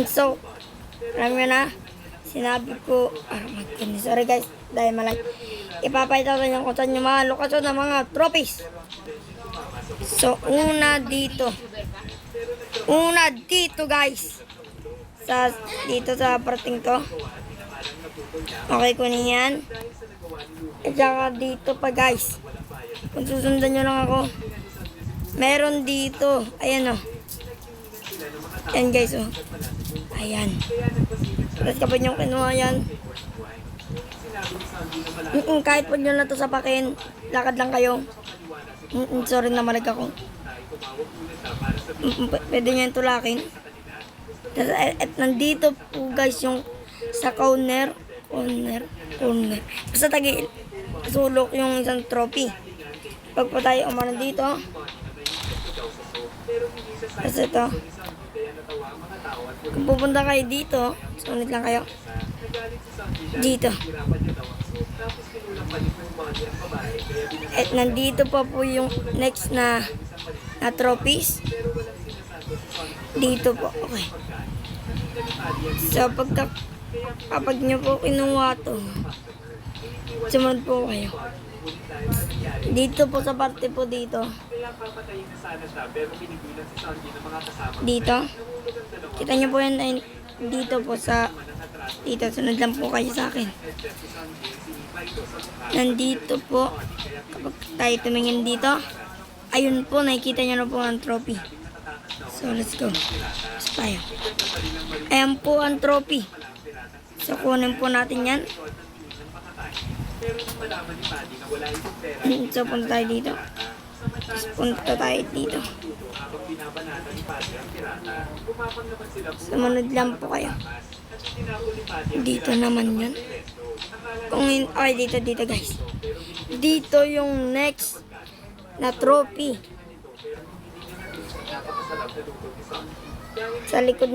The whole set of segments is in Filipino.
So, alam nyo na, sinabi ko, sorry guys, dahil malaki. Ipapakita ko nyo kung saan yung mga lokasyon ng mga trophies. So, una dito guys. Dito sa parting to. Okay, kunin yan. At saka dito pa guys. Kung susundan nyo lang ako. Meron dito. Ayan o. Ayan guys o. Ayan. Tapos kapag nyo kinuha yan. Kahit pag nyo na to sapakin. Lakad lang kayo. Sorry na malag ako. Pwede nyo yung tulakin. At nandito po guys yung sa corner. Basta sulok yung isang trophy. Pag po tayo umano dito. Kasi ito. Kung pupunta kayo dito, sunod lang kayo. Dito. At nandito pa po yung next na trophies. Dito po. Okay. So, kapag nyo po kinuha to, sumunod po kayo. Dito po sa parte po dito. Dito. Kita nyo po yan dito po sa dito. Sunod lang po kayo sa akin. Nandito po. Kapag tayo tumingin dito, ayun po, nakikita nyo na po ang trophy. So, let's go. Let's tayo. Ayan po ang trophy. So, kunin po natin yan. So, punta tayo dito. Punta tayo dito. Sumunod lang po kayo. Dito naman yun. Okay, dito guys. Dito yung next na trophy. Sa likod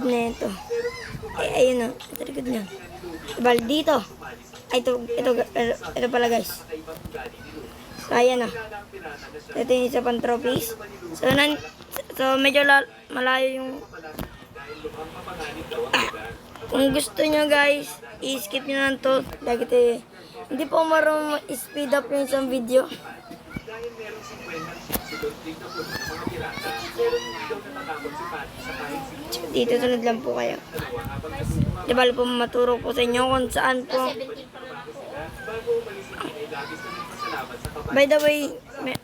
na ito. Ayun o. Sa likod niya. Bal dito. Ay, ito pala guys. So, ayan o. Ito yung isa pang trophies. So medyo malayo yung... Kung gusto nyo guys, i-skip nyo lang to. Hindi po marunong speed up yung isang video. Dito sunod lang po kayo. Di ba po maturo po sa inyo kung saan po. By the way,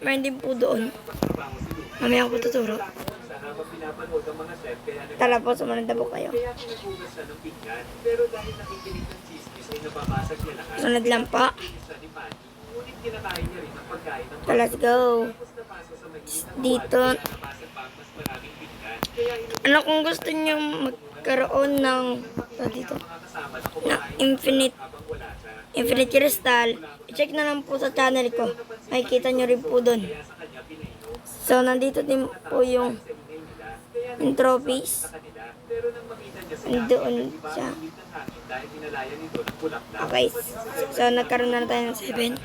meron din po doon. Mamaya ko po tuturo. Tala po, sumunod na po kayo. Sunod lang po. So, let's go. Dito. Ano kung gusto nyo magkaroon ng infinite crystal, i-check na lang po sa channel ko. Makikita nyo rin po doon. So, nandito din po yung trophies. Doon siya. Okay. So, nagkaroon na tayo ng 7.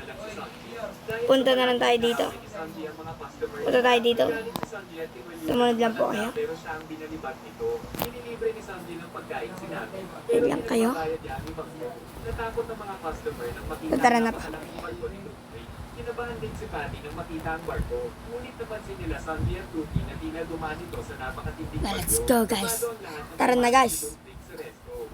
Punta na lang tayo dito. Punta tayo dito. Sumunod lang po kayo. Wait lang kayo. Tara na pa. Kinabahan din si Patty nang makita ang barko. Ngunit napansin nila Sandy at Tuki na di na dumaan ito sa napakatinding bagyo. Let's go guys. Tara na guys.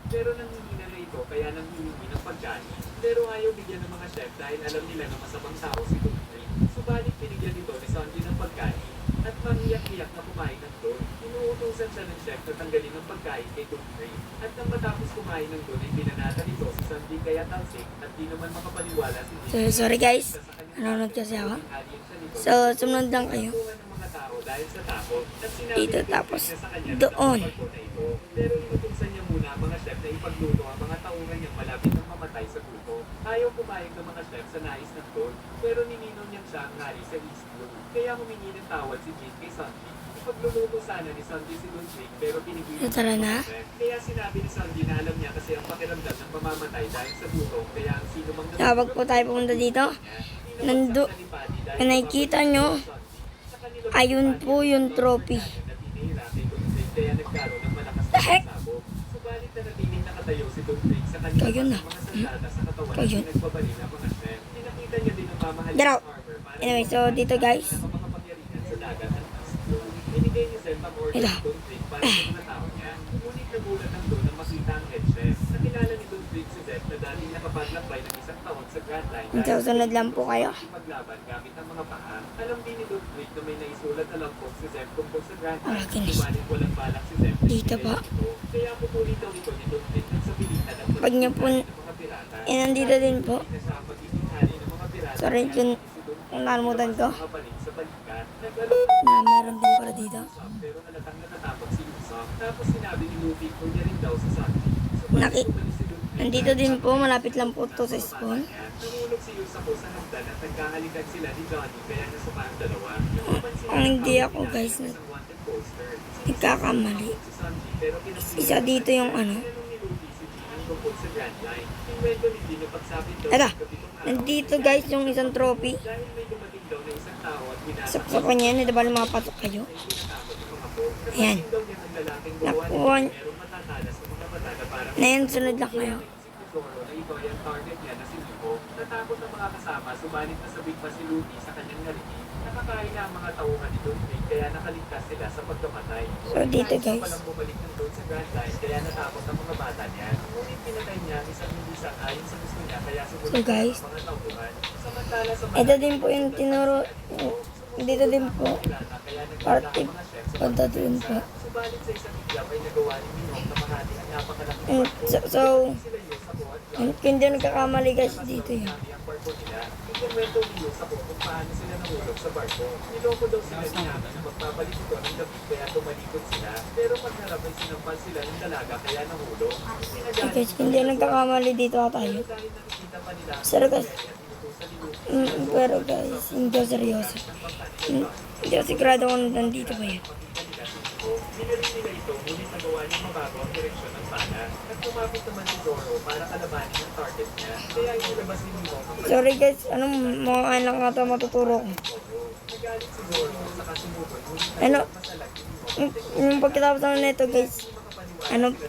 Pero nanghihina na ito kaya nanghihingi ng pagkain. Pero ayaw bigyan ng mga chef dahil alam nila na masamang tao si Tuki. Subalit pinigyan ito ni Sandy ng pagkain at mangiyak-iyak na kumain ng doon. Inuutusan siya ng chef na tanggalin ng pagkain kay Tuki. At nang matapos kumain ng doon ay pinanatan ito si Sandy kaya talsik at di naman makapaniwala si Sorry guys. Nanonood kasi ako. So, sumunod lang kayo. Dito tapos doon. Pero inutusan niya muna ang mga chef na ipagluto ang mga tauhan niyang malapit ng mamatay sa guto. Ayaw pumayag ng mga chef sa nais ng doon, pero nininong niyang siya ang hari sa East Blue. Kaya humingi ng tawad si Jin kay Sandy. Ipagluluto sana ni Sandy si Ludwig, pero pinigilan Tara na. Kaya sinabi ni Sandy na alam niya kasi ang pakiramdam ng pamamatay dahil sa guto, kaya ang sino mang Tawag po tayo pumunta dito. Nakikita nyo, ayun po yung trophy. sinira kay Don Drake kaya nagkaroon ng malakas The na heck? pagsabog. Subalit nanatiling nakatayo si Don Drake sa kanyang Kayo na. mga sandata sa katawan Kayo. at nagbabaril ang mga chef. Pinakita niya din ang mamahaling Get out. armor para Anyway, so dito guys. sa mga kapangyarihan sa dagat at astro. Binigay ni Zed ang order Ito. ni Don Drake para sa mga tao niya. Ngunit nagulat ang Don na makita ang head chef. Nakilala ni Don Drake si Zed na dating nakapaglakbay ng isang taon sa Grand Line. Susunod lang po kayo. Maglaban gamit ang mga paa. Alam din ni Don Drake na may naisulat na lang po si Zeb tungkol sa Grand Line. Kinis. Subalit walang balak si Zeb. Dito pa. Kaya pupulit daw ito ni Don Drake ng sa pilitan ng Pag niyo po, mga pirata. nandito din po. Sa pagiging hari ng mga pirata. Sorry, yun, kung nakalimutan ko. Mabalik sa balikan. Na meron din pala dito. Pero nalatang natatakot si Usopp. Tapos sinabi ni Luffy kung niya rin daw sa Sanji. Nandito din po, malapit lang po to sa spawn. Nahulog si Usopp sa hagdan at nagkahalikan sila ni Johnny kaya nasama ang dalawa. Kung hindi ako guys, nagkakamali. Isa dito yung ano. Ito, nandito guys yung isang trophy. Saksak ko niyan, ito ba mga patok kayo? Ayan. Nakuha. Na yan, sunod lang kayo. Natakot ang mga kasama, subalit nasabik pa si Luffy sa kanyang narinig. Nakakain na ang mga tauhan ni Don Drake kaya nakaligtas sila sa pagkamatay. So dito guys. Walang bumalik ng Don sa Grand Line kaya natakot ang mga bata niya. Ngunit pinatay niya ang isang hindi sang-ayon sa gusto niya kaya sumunod So guys, ang mga tauhan. Samantala sa ito din po yung tinuro. Dito din po. Party. Punta din po. Subalit sa isang iglap ay nagawa ni Minong na mahati ang napakalaki And so hindi nagkakamali guys dito yun. ang barko nila. Ikwento ni Yusaku kung paano sila nahulog sa barko. Niloko daw sila ni Nami na magpapalik ito ng gabi kaya tumalikod sila. Pero pagharap ay sinampal sila ng dalaga kaya nahulog. Okay guys, hindi nagkakamali dito tayo. Dahil nakikita pa nila ang Pero guys, inutusan ni Luffy. pero guys, hindi ako seryoso. Hindi ako sigurado kung nandito ba yun. Binarin nila ito, ngunit nagawa niya mabago ang direksyon ng pana. At kumapit naman si Zoro para kalabanin ang target niya. Kaya inilabas ni Minong ang Sorry guys, mga anak nga ito matuturo ko. nagalit si Zoro sa kasunubod. Ngunit Ano, masalag ni Minong. yung pagkatapos naman nito guys,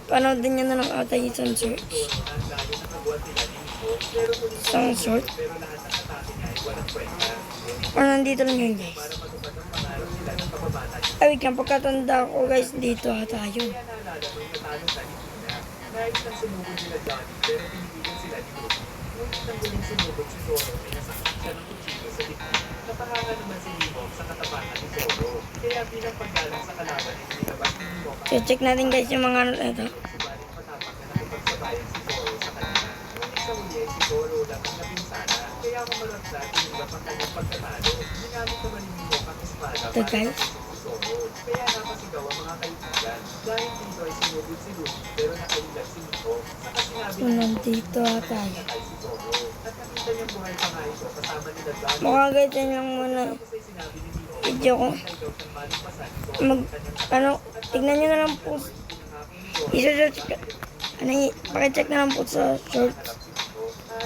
panoodin nyo na lang ata yung isang search. Ang lalo na kabuhat nila ni Minong. Pero muli Isang short. pero lahat ng atake niya ay walang kwenta. Or nandito lang yun guys. Para matupad ang pangarap nila ng kababata niya. Ay, wait lang, pagkatanda ko guys, dito tayo. Kaya naalala mo yung natalo sa Nina. Nais nang sumubog nila Johnny pero pinigilan sila ni Luffy. Ngunit nang muling sumubog si Zoro ay nasakit siya ng kutsilyo sa dikit. Napahangan naman si Mimok sa katapangan ni Zoro. Kaya bilang paggalang sa kalaban ay nilabas ni Mimok ang So, check natin guys yung mga ano ito. subalit matapang na nakipagsabayan si Zoro sa kanila. Ngunit sa huli ay si Zoro lang ang napinsala. Kaya kumalagsa at tinilap ang kanyang pagkatalo. Ginamit naman ni Mimok ang espada Ito para guys. si Zoro. Kaya napasigaw ang mga kaibigan. Dahil dito ay sinugod si Luffy pero nakailag si Mimok. Saka sinabi So, nandito tayo. ay si Zoro. At nakita niyang buhay pa nga ito kasama nila Johnny. Mukha guys, yan lang muna Tapos ay sinabi ni Mimok video ko. ay daw siyang maligpasan ni Zoro Mag, ang kanyang ano, tignan nyo na lang po. Isa-search ka. Ano, pakicheck na lang po sa short.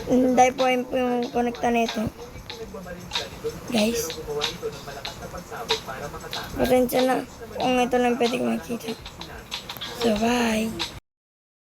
Dahil po ayun po yung connecta nito. nagbabalin siya ni Don Guys, pero gumawa ito ng malakas na pagsabog para makatakas. pasensya na kung ito lang pwede ko makita. So, bye.